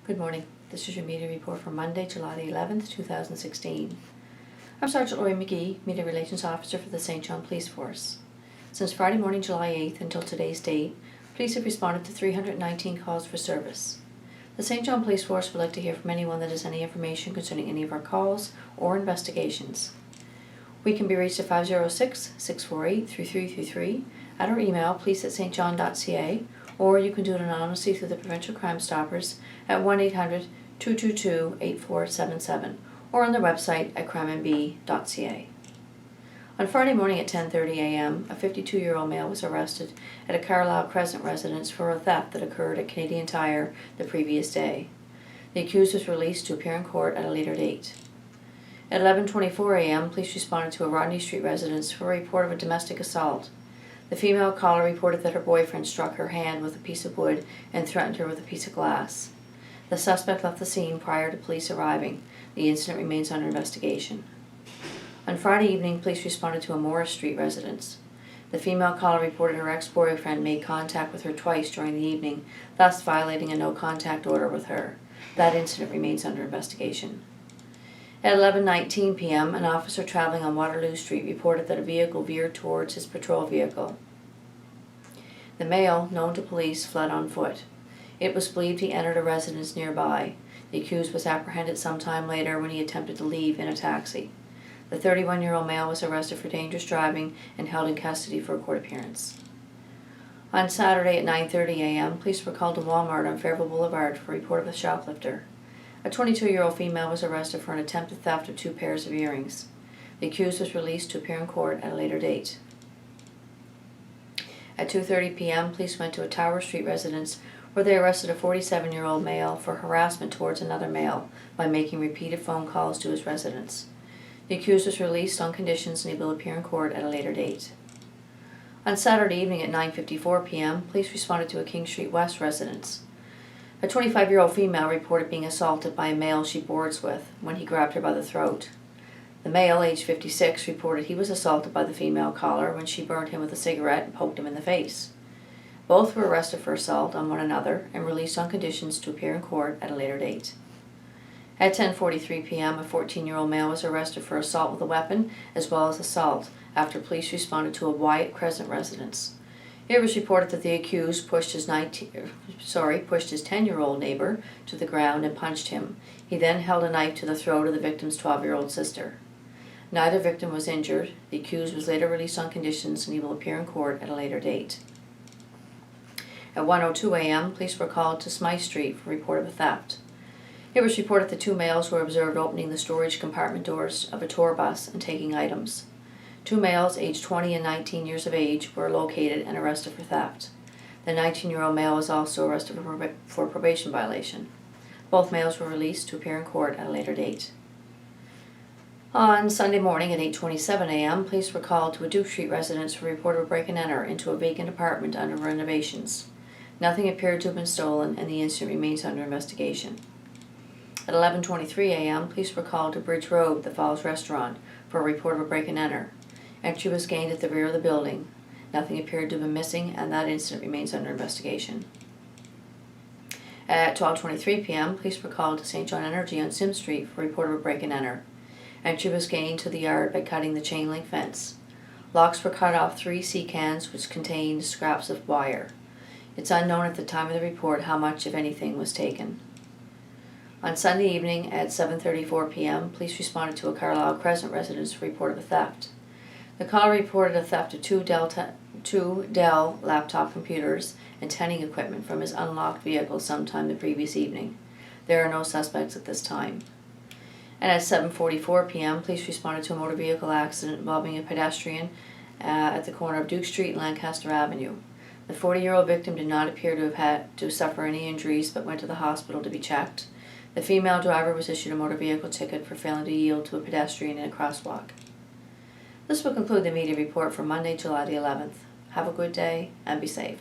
Good morning. This is your media report for Monday, July the 11th, 2016. I'm Sergeant Laurie McGee, Media Relations Officer for the St. John Police Force. Since Friday morning, July 8th until today's date, police have responded to 319 calls for service. The St. John Police Force would like to hear from anyone that has any information concerning any of our calls or investigations. We can be reached at 506-648-3333, at our email police@stjohn.ca, or you can do it anonymously through the Provincial Crime Stoppers at 1-800-222-8477, or on their website at crimemb.ca. On Friday morning at 10:30 a.m., a 52-year-old male was arrested at a Carlisle Crescent residence for a theft that occurred at Canadian Tire the previous day. The accused was released to appear in court at a later date. At 11:24 a.m., police responded to a Rodney Street residence for a report of a domestic assault. The female caller reported that her boyfriend struck her hand with a piece of wood and threatened her with a piece of glass. The suspect left the scene prior to police arriving. The incident remains under investigation. On Friday evening, police responded to a Morris Street residence. The female caller reported her ex-boyfriend made contact with her twice during the evening, thus violating a no-contact order with her. That incident remains under investigation. At 11:19 p.m., an officer traveling on Waterloo Street reported that a vehicle veered towards his patrol vehicle. The male, known to police, fled on foot. It was believed he entered a residence nearby. The accused was apprehended sometime later when he attempted to leave in a taxi. The 31-year-old male was arrested for dangerous driving and held in custody for a court appearance. On Saturday at 9:30 a.m., police were called to Walmart on Fairville Boulevard for a report of a shoplifter. A 22-year-old female was arrested for an attempted theft of 2 pairs of earrings. The accused was released to appear in court at a later date. At 2:30 p.m., police went to a Tower Street residence where they arrested a 47-year-old male for harassment towards another male by making repeated phone calls to his residence. The accused was released on conditions and he will appear in court at a later date. On Saturday evening at 9:54 p.m., police responded to a King Street West residence. A 25-year-old female reported being assaulted by a male she boards with when he grabbed her by the throat. The male, aged 56, reported he was assaulted by the female caller when she burned him with a cigarette and poked him in the face. Both were arrested for assault on one another and released on conditions to appear in court at a later date. At 10:43 p.m., a 14-year-old male was arrested for assault with a weapon as well as assault after police responded to a Wyatt Crescent residence. It was reported that the accused pushed his 10-year-old neighbor to the ground and punched him. He then held a knife to the throat of the victim's 12-year-old sister. Neither victim was injured. The accused was later released on conditions and he will appear in court at a later date. At 1:02 a.m., police were called to Smythe Street for a report of a theft. It was reported that 2 males were observed opening the storage compartment doors of a tour bus and taking items. 2 males, aged 20 and 19 years of age, were located and arrested for theft. The 19-year-old male was also arrested for probation violation. Both males were released to appear in court at a later date. On Sunday morning at 8:27 a.m., police were called to a Duke Street residence for a report of a break-and-enter into a vacant apartment under renovations. Nothing appeared to have been stolen and the incident remains under investigation. At 11:23 a.m., police were called to Bridge Road, the Falls Restaurant, for a report of a break-and-enter. Entry was gained at the rear of the building. Nothing appeared to have been missing, and that incident remains under investigation. At 12:23 p.m., police were called to St. John Energy on Sim Street for a report of a break-and-enter. Entry was gained to the yard by cutting the chain-link fence. Locks were cut off 3 sea cans which contained scraps of wire. It's unknown at the time of the report how much, if anything, was taken. On Sunday evening at 7:34 p.m., police responded to a Carlisle Crescent residence for a report of a theft. The caller reported a theft of 2 Dell laptop computers and tinning equipment from his unlocked vehicle sometime the previous evening. There are no suspects at this time. And at 7:44 p.m., police responded to a motor vehicle accident involving a pedestrian at the corner of Duke Street and Lancaster Avenue. The 40-year-old victim did not appear to have had to suffer any injuries but went to the hospital to be checked. The female driver was issued a motor vehicle ticket for failing to yield to a pedestrian in a crosswalk. This will conclude the media report for Monday, July the 11th. Have a good day and be safe.